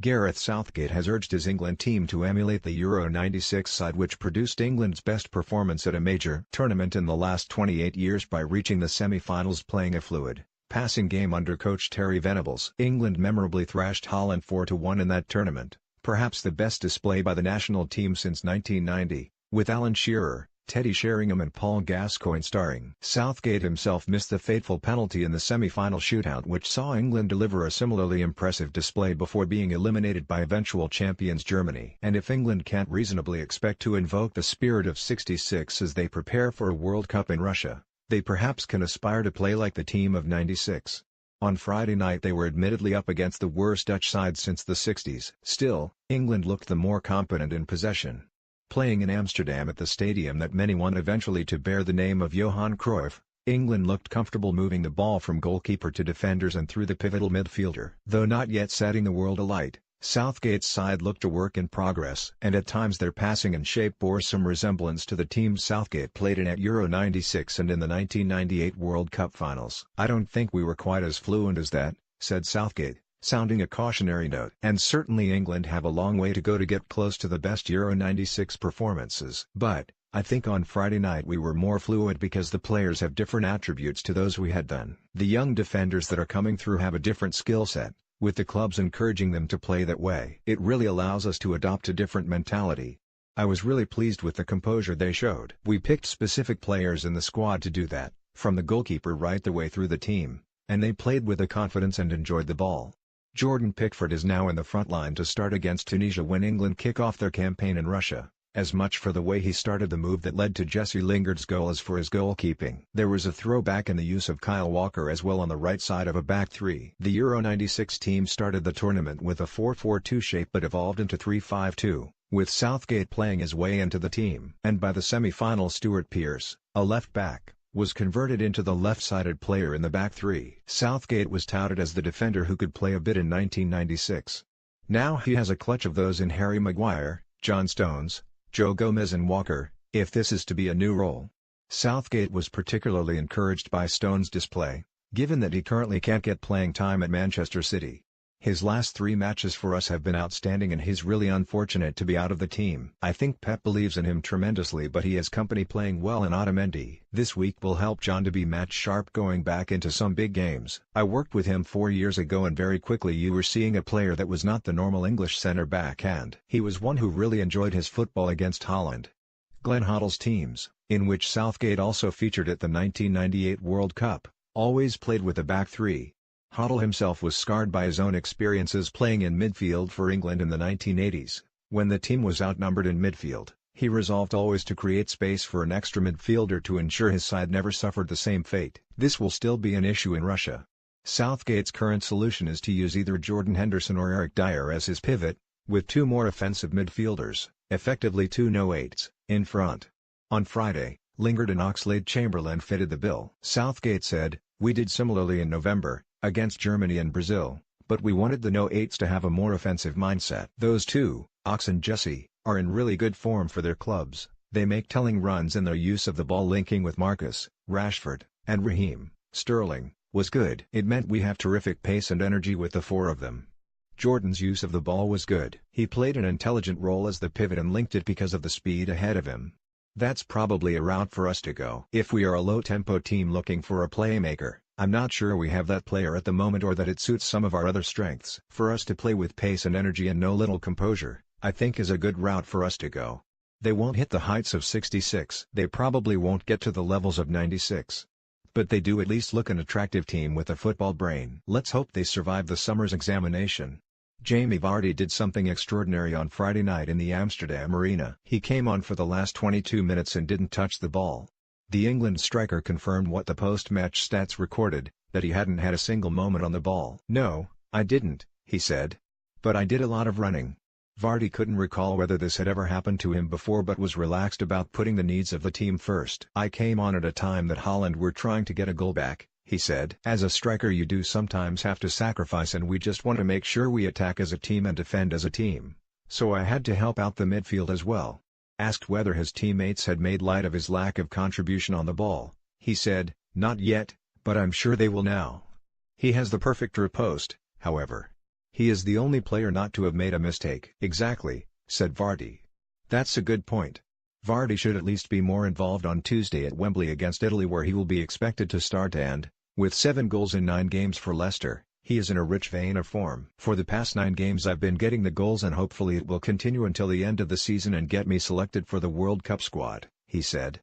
Gareth Southgate has urged his England team to emulate the Euro '96 side which produced England's best performance at a major tournament in the last 28 years by reaching the semi-finals playing a fluid, passing game under coach Terry Venables. England memorably thrashed Holland 4-1 in that tournament, perhaps the best display by the national team since 1990, with Alan Shearer, Teddy Sheringham and Paul Gascoigne starring. Southgate himself missed the fateful penalty in the semi-final shootout which saw England deliver a similarly impressive display before being eliminated by eventual champions Germany. And if England can't reasonably expect to invoke the spirit of '66 as they prepare for a World Cup in Russia, they perhaps can aspire to play like the team of '96. On Friday night they were admittedly up against the worst Dutch side since the '60s. Still, England looked the more competent in possession. Playing in Amsterdam at the stadium that many want eventually to bear the name of Johan Cruyff, England looked comfortable moving the ball from goalkeeper to defenders and through the pivotal midfielder. Though not yet setting the world alight, Southgate's side looked a work in progress. And at times their passing and shape bore some resemblance to the teams Southgate played in at Euro '96 and in the 1998 World Cup finals. "I don't think we were quite as fluent as that," said Southgate, sounding a cautionary note. And certainly England have a long way to go to get close to the best Euro '96 performances. But, I think on Friday night we were more fluid because the players have different attributes to those we had then. The young defenders that are coming through have a different skill set, with the clubs encouraging them to play that way. It really allows us to adopt a different mentality. I was really pleased with the composure they showed. We picked specific players in the squad to do that, from the goalkeeper right the way through the team, and they played with the confidence and enjoyed the ball. Jordan Pickford is now in the front line to start against Tunisia when England kick off their campaign in Russia, as much for the way he started the move that led to Jesse Lingard's goal as for his goalkeeping. There was a throwback in the use of Kyle Walker as well on the right side of a back three. The Euro '96 team started the tournament with a 4-4-2 shape but evolved into 3-5-2, with Southgate playing his way into the team. And by the semi-final Stuart Pearce, a left back, was converted into the left-sided player in the back three. Southgate was touted as the defender who could play a bit in 1996. Now he has a clutch of those in Harry Maguire, John Stones, Joe Gomez and Walker, if this is to be a new role. Southgate was particularly encouraged by Stones' display, given that he currently can't get playing time at Manchester City. His last 3 matches for us have been outstanding and he's really unfortunate to be out of the team. I think Pep believes in him tremendously but he has company playing well in Otamendi. This week will help John to be match sharp going back into some big games. I worked with him 4 years ago and very quickly you were seeing a player that was not the normal English centre-back and he was one who really enjoyed his football against Holland. Glenn Hoddle's teams, in which Southgate also featured at the 1998 World Cup, always played with a back three. Hoddle himself was scarred by his own experiences playing in midfield for England in the 1980s. When the team was outnumbered in midfield, he resolved always to create space for an extra midfielder to ensure his side never suffered the same fate. This will still be an issue in Russia. Southgate's current solution is to use either Jordan Henderson or Eric Dyer as his pivot, with 2 more offensive midfielders, effectively 2 no-8s, in front. On Friday, Lingard and Oxlade-Chamberlain fitted the bill. Southgate said, "We did similarly in November, against Germany and Brazil, but we wanted the no-8s to have a more offensive mindset. Those 2, Ox and Jesse, are in really good form for their clubs, they make telling runs and their use of the ball linking with Marcus, Rashford, and Raheem Sterling, was good. It meant we have terrific pace and energy with the 4 of them. Jordan's use of the ball was good. He played an intelligent role as the pivot and linked it because of the speed ahead of him. That's probably a route for us to go. If we are a low-tempo team looking for a playmaker, I'm not sure we have that player at the moment or that it suits some of our other strengths. For us to play with pace and energy and no little composure, I think is a good route for us to go. They won't hit the heights of '66. They probably won't get to the levels of '96. But they do at least look an attractive team with a football brain. Let's hope they survive the summer's examination." Jamie Vardy did something extraordinary on Friday night in the Amsterdam arena. He came on for the last 22 minutes and didn't touch the ball. The England striker confirmed what the post-match stats recorded, that he hadn't had a single moment on the ball. "No, I didn't," he said. "But I did a lot of running." Vardy couldn't recall whether this had ever happened to him before but was relaxed about putting the needs of the team first. "I came on at a time that Holland were trying to get a goal back," he said. "As a striker you do sometimes have to sacrifice and we just want to make sure we attack as a team and defend as a team. So I had to help out the midfield as well." Asked whether his teammates had made light of his lack of contribution on the ball, he said, "Not yet, but I'm sure they will now." He has the perfect riposte, however. He is the only player not to have made a mistake. Exactly, Said Vardy. That's a good point. Vardy should at least be more involved on Tuesday at Wembley against Italy, where he will be expected to start, and, with 7 goals in 9 games for Leicester, he is in a rich vein of form. For the past 9 games I've been getting the goals, and hopefully it will continue until the end of the season and get me selected for the World Cup squad, he said.